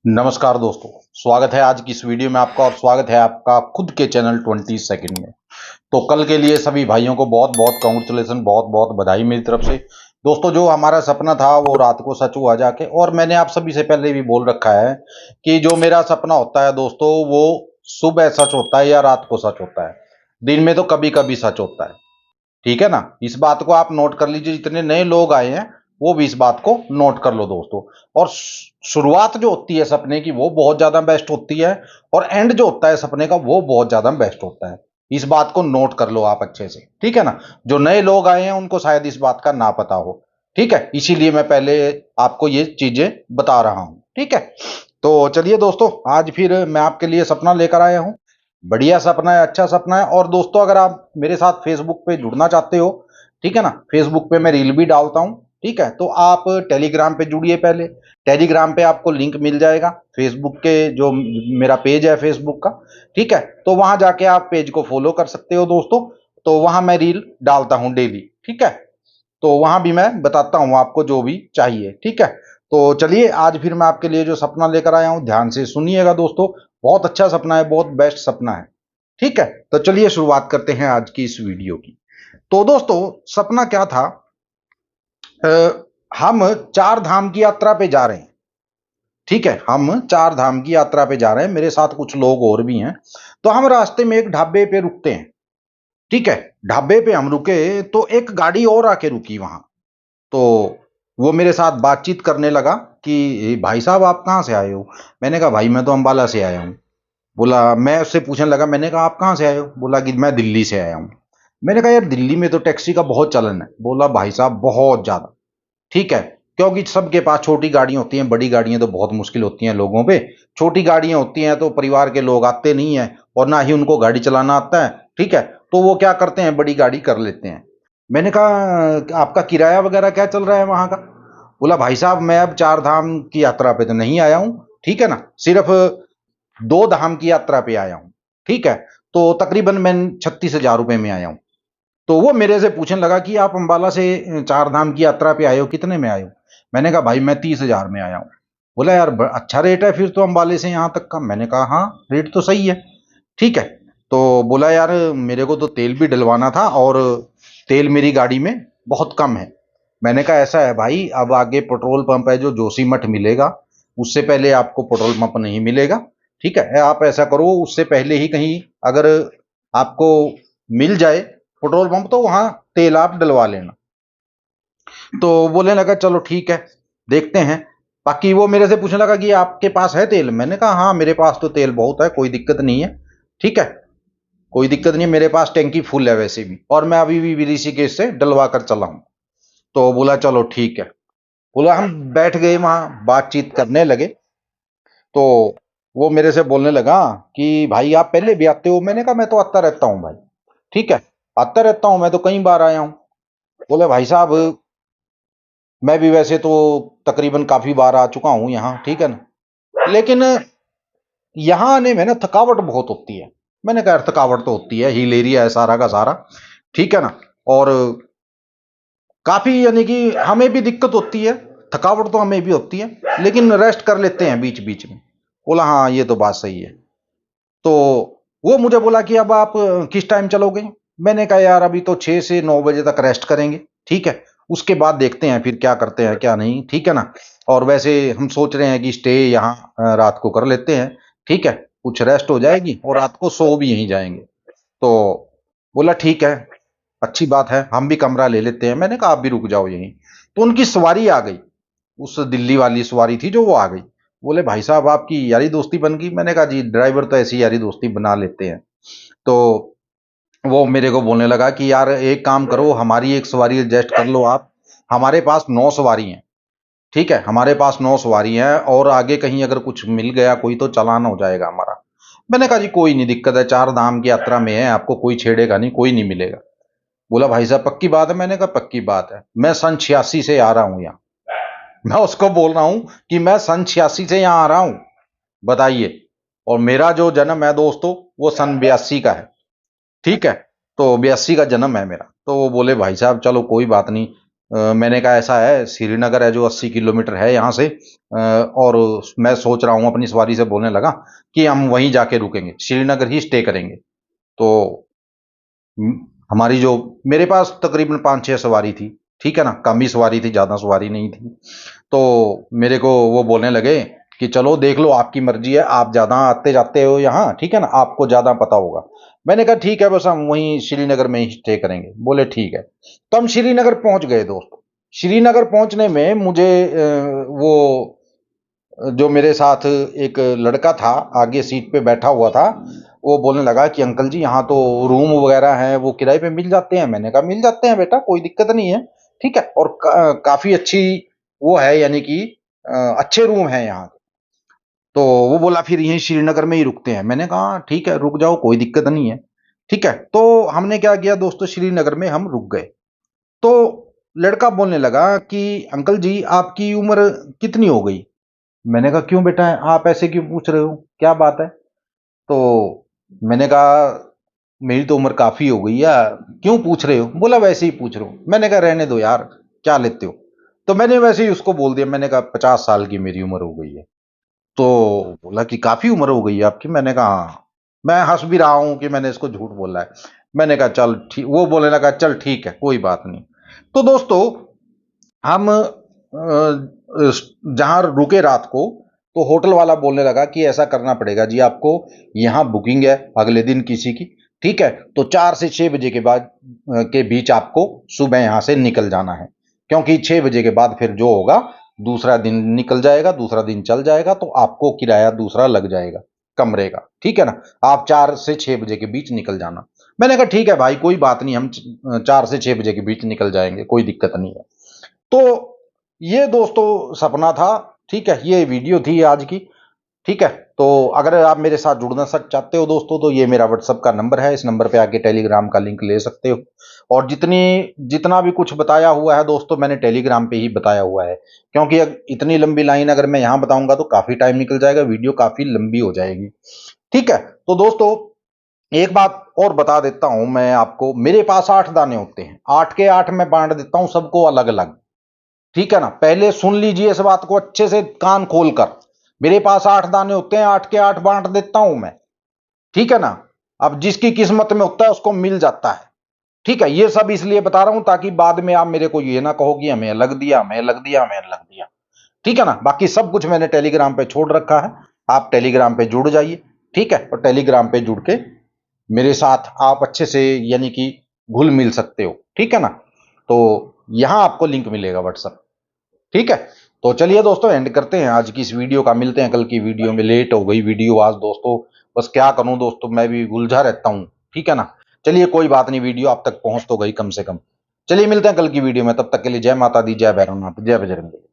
नमस्कार दोस्तों, स्वागत है आज की इस वीडियो में आपका और स्वागत है आपका खुद के चैनल 20 सेकंड में। तो कल के लिए सभी भाइयों को बहुत बहुत कांग्रेचुलेसन, बहुत बहुत बधाई मेरी तरफ से। दोस्तों, जो हमारा सपना था वो रात को सच हुआ जाके, और मैंने आप सभी से पहले भी बोल रखा है कि जो मेरा सपना होता है दोस्तों, वो सुबह सच होता है या रात को सच होता है। दिन में तो कभी कभी सच होता है, ठीक है ना। इस बात को आप नोट कर लीजिए, जितने नए लोग आए हैं वो भी इस बात को नोट कर लो दोस्तों। और शुरुआत जो होती है सपने की वो बहुत ज्यादा बेस्ट होती है, और एंड जो होता है सपने का वो बहुत ज्यादा बेस्ट होता है। इस बात को नोट कर लो आप अच्छे से, ठीक है ना। जो नए लोग आए हैं उनको शायद इस बात का ना पता हो, ठीक है, इसीलिए मैं पहले आपको ये चीजें बता रहा हूं, ठीक है। तो चलिए दोस्तों, आज फिर मैं आपके लिए सपना लेकर आया हूं। बढ़िया सपना है, अच्छा सपना है। और दोस्तों, अगर आप मेरे साथ फेसबुक पे जुड़ना चाहते हो, ठीक है ना, फेसबुक पे मैं रील भी डालता हूँ, ठीक है, तो आप टेलीग्राम पे जुड़िए पहले। टेलीग्राम पे आपको लिंक मिल जाएगा फेसबुक के, जो मेरा पेज है फेसबुक का, ठीक है। तो वहां जाके आप पेज को फॉलो कर सकते हो दोस्तों। तो वहां मैं रील डालता हूँ डेली, ठीक है। तो वहां भी मैं बताता हूँ आपको जो भी चाहिए, ठीक है। तो चलिए, आज फिर मैं आपके लिए जो सपना लेकर आया हूँ ध्यान से सुनिएगा दोस्तों। बहुत अच्छा सपना है, बहुत बेस्ट सपना है, ठीक है। तो चलिए शुरुआत करते हैं आज की इस वीडियो की। तो दोस्तों, सपना क्या था। हम चार धाम की यात्रा पे जा रहे हैं, ठीक है। हम चार धाम की यात्रा पे जा रहे हैं, मेरे साथ कुछ लोग और भी हैं। तो हम रास्ते में एक ढाबे पे रुकते हैं, ठीक है। ढाबे पे हम रुके तो एक गाड़ी और आके रुकी वहां। तो वो मेरे साथ बातचीत करने लगा कि भाई साहब, आप कहाँ से आए हो। मैंने कहा भाई मैं तो अंबाला से आया हूँ। बोला, मैं उससे पूछने लगा, मैंने कहा आप कहाँ से आए हो। बोला कि मैं दिल्ली से आया हूँ। मैंने कहा यार, दिल्ली में तो टैक्सी का बहुत चलन है। बोला भाई साहब बहुत ज्यादा, ठीक है। क्योंकि सबके पास छोटी गाड़ियां होती हैं, बड़ी गाड़ियां तो बहुत मुश्किल होती हैं लोगों पे। छोटी गाड़ियां होती हैं तो परिवार के लोग आते नहीं है, और ना ही उनको गाड़ी चलाना आता है, ठीक है। तो वो क्या करते हैं, बड़ी गाड़ी कर लेते हैं। मैंने कहा आपका किराया वगैरह क्या चल रहा है वहां का। बोला भाई साहब, मैं अब चार धाम की यात्रा पे तो नहीं आया हूँ, ठीक है ना, सिर्फ दो धाम की यात्रा पे आया हूँ, ठीक है। तो तकरीबन मैं 36,000 रुपए में आया हूँ। तो वो मेरे से पूछने लगा कि आप अंबाला से चार धाम की यात्रा पे आए हो, कितने में आए हो। मैंने कहा भाई मैं 30,000 में आया हूँ। बोला यार, अच्छा रेट है फिर तो अंबाले से यहाँ तक का। मैंने कहा हाँ, रेट तो सही है, ठीक है। तो बोला यार, मेरे को तो तेल भी डलवाना था, और तेल मेरी गाड़ी में बहुत कम है। मैंने कहा ऐसा है भाई, अब आगे पेट्रोल पंप है जो जोशीमठ मिलेगा, उससे पहले आपको पेट्रोल पंप नहीं मिलेगा, ठीक है। आप ऐसा करो, उससे पहले ही कहीं अगर आपको मिल जाए पेट्रोल पंप, तो वहां तेल आप डलवा लेना। तो बोलने लगा चलो ठीक है, देखते हैं। बाकी वो मेरे से पूछने लगा कि आपके पास है तेल। मैंने कहा हाँ, मेरे पास तो तेल बहुत है, कोई दिक्कत नहीं है, ठीक है। कोई दिक्कत नहीं है, मेरे पास टैंकी फुल है वैसे भी, और मैं अभी भी ऋषिकेश से डलवा कर चला हूं। तो बोला चलो ठीक है। बोला, हम बैठ गए वहां, बातचीत करने लगे। तो वो मेरे से बोलने लगा कि भाई आप पहले भी आते हो। मैंने कहा मैं तो आता रहता हूँ भाई, ठीक है, आता रहता हूँ, मैं तो कई बार आया हूँ। बोले भाई साहब, मैं भी वैसे तो तकरीबन काफी बार आ चुका हूँ यहाँ, ठीक है ना, लेकिन यहाँ आने में ना थकावट बहुत होती है। मैंने कहा यार, थकावट तो होती है, हिल एरिया है सारा का सारा, ठीक है ना। और काफी यानी कि हमें भी दिक्कत होती है, थकावट तो हमें भी होती है, लेकिन रेस्ट कर लेते हैं बीच बीच में। बोला हाँ, ये तो बात सही है। तो वो मुझे बोला कि अब आप किस टाइम चलोगे। मैंने कहा यार, अभी तो 6 से 9 बजे तक रेस्ट करेंगे, ठीक है। उसके बाद देखते हैं फिर क्या करते हैं क्या नहीं, ठीक है ना। और वैसे हम सोच रहे हैं कि स्टे यहाँ रात को कर लेते हैं, ठीक है। कुछ रेस्ट हो जाएगी और रात को सो भी यहीं जाएंगे। तो बोला ठीक है, अच्छी बात है, हम भी कमरा ले लेते हैं। मैंने कहा आप भी रुक जाओ यहीं। तो उनकी सवारी आ गई, उस दिल्ली वाली सवारी थी जो, वो आ गई। बोले भाई साहब, आपकी यारी दोस्ती बन गई। मैंने कहा जी, ड्राइवर तो ऐसी यारी दोस्ती बना लेते हैं। तो वो मेरे को बोलने लगा कि यार एक काम करो, हमारी एक सवारी एडजस्ट कर लो आप। हमारे पास 9 सवारी हैं, ठीक है, हमारे पास 9 सवारी हैं, और आगे कहीं अगर कुछ मिल गया कोई तो चालान हो जाएगा हमारा। मैंने कहा जी कोई नहीं, दिक्कत है, चार धाम की यात्रा में है, आपको कोई छेड़ेगा नहीं, कोई नहीं मिलेगा। बोला भाई साहब पक्की बात है। मैंने कहा पक्की बात है, मैं सन 86 से आ रहा हूं यहाँ। मैं उसको बोल रहा हूं कि मैं सन 86 से यहाँ आ रहा हूं, बताइए। और मेरा जो जन्म है दोस्तों, वो सन 82 का है, ठीक है। तो 82 का जन्म है मेरा। तो वो बोले भाई साहब चलो कोई बात नहीं, मैंने कहा ऐसा है, श्रीनगर है जो 80 किलोमीटर है यहाँ से, और मैं सोच रहा हूँ, अपनी सवारी से बोलने लगा कि हम वहीं जाके रुकेंगे, श्रीनगर ही स्टे करेंगे। तो हमारी जो, मेरे पास तकरीबन 5-6 सवारी थी, ठीक है ना, कम ही सवारी थी, ज़्यादा सवारी नहीं थी। तो मेरे को वो बोलने लगे कि चलो देख लो, आपकी मर्जी है, आप ज़्यादा आते जाते हो यहाँ, ठीक है ना, आपको ज़्यादा पता होगा। मैंने कहा ठीक है, बस हम वहीं श्रीनगर में ही स्टे करेंगे। बोले ठीक है। तो हम श्रीनगर पहुंच गए दोस्त। श्रीनगर पहुंचने में मुझे वो जो मेरे साथ एक लड़का था, आगे सीट पे बैठा हुआ था, वो बोलने लगा कि अंकल जी यहाँ तो रूम वगैरह हैं वो किराए पे मिल जाते हैं। मैंने कहा मिल जाते हैं बेटा, कोई दिक्कत नहीं है, ठीक है, और काफी अच्छी वो है, यानी कि अच्छे रूम हैं यहाँ। तो वो बोला फिर यहीं श्रीनगर में ही रुकते हैं। मैंने कहा ठीक है, रुक जाओ, कोई दिक्कत नहीं है, ठीक है। तो हमने क्या किया दोस्तों, श्रीनगर में हम रुक गए। तो लड़का बोलने लगा कि अंकल जी आपकी उम्र कितनी हो गई। मैंने कहा क्यों बेटा, आप ऐसे क्यों पूछ रहे हो, क्या बात है। तो मैंने कहा मेरी तो उम्र काफी हो गई है, क्यों पूछ रहे हो। बोला वैसे ही पूछ रहा हूँ। मैंने कहा रहने दो यार, क्या लेते हो। तो मैंने वैसे ही उसको बोल दिया, मैंने कहा 50 साल की मेरी उम्र हो गई है। तो बोला कि काफी उम्र हो गई है आपकी। मैंने कहा हाँ। मैं हंस भी रहा हूं कि मैंने इसको झूठ बोला है। मैंने कहा चल ठीक, वो बोलने लगा चल ठीक है कोई बात नहीं। तो दोस्तों हम जहां रुके रात को, तो होटल वाला बोलने लगा कि ऐसा करना पड़ेगा जी आपको, यहाँ बुकिंग है अगले दिन किसी की, ठीक है, तो 4 से 6 बजे के बाद के बीच आपको सुबह यहाँ से निकल जाना है, क्योंकि 6 बजे के बाद फिर जो होगा, दूसरा दिन निकल जाएगा, दूसरा दिन चल जाएगा, तो आपको किराया दूसरा लग जाएगा कमरे का, ठीक है ना। आप 4 से 6 बजे के बीच निकल जाना। मैंने कहा ठीक है भाई, कोई बात नहीं, हम 4 से 6 बजे के बीच निकल जाएंगे, कोई दिक्कत नहीं है। तो ये दोस्तों सपना था, ठीक है, ये वीडियो थी आज की, ठीक है। तो अगर आप मेरे साथ जुड़ना चाहते हो दोस्तों, तो ये मेरा व्हाट्सअप का नंबर है, इस नंबर पे आके टेलीग्राम का लिंक ले सकते हो। और जितना भी कुछ बताया हुआ है दोस्तों, मैंने टेलीग्राम पे ही बताया हुआ है, क्योंकि इतनी लंबी लाइन अगर मैं यहाँ बताऊंगा तो काफी टाइम निकल जाएगा, वीडियो काफी लंबी हो जाएगी, ठीक है। तो दोस्तों एक बात और बता देता हूं मैं आपको, मेरे पास 8 दाने होते हैं, 8 के 8 मैं बांट देता हूं सबको अलग अलग, ठीक है ना। पहले सुन लीजिए इस बात को अच्छे से कान खोलकर, मेरे पास 8 दाने होते हैं, 8 के 8 बांट देता हूं मैं, ठीक है ना। अब जिसकी किस्मत में होता है उसको मिल जाता है, ठीक है। ये सब इसलिए बता रहा हूं ताकि बाद में आप मेरे को ये ना कहो कि हमें अलग दिया, हमें अलग दिया, हमें अलग दिया, ठीक है ना। बाकी सब कुछ मैंने टेलीग्राम पे छोड़ रखा है, आप टेलीग्राम पे जुड़ जाइए, ठीक है, और टेलीग्राम पे जुड़ के मेरे साथ आप अच्छे से, यानी कि घुल मिल सकते हो, ठीक है ना। तो यहां आपको लिंक मिलेगा व्हाट्सएप, ठीक है। तो चलिए दोस्तों एंड करते हैं आज की इस वीडियो का, मिलते हैं कल की वीडियो में। लेट हो गई वीडियो आज दोस्तों, बस क्या करूं दोस्तों, मैं भी उलझा रहता हूं, ठीक है ना। चलिए कोई बात नहीं, वीडियो आप तक पहुंच तो गई कम से कम। चलिए मिलते हैं कल की वीडियो में, तब तक के लिए जय माता दी, जय भैरवनाथ, जय बजरंग बली।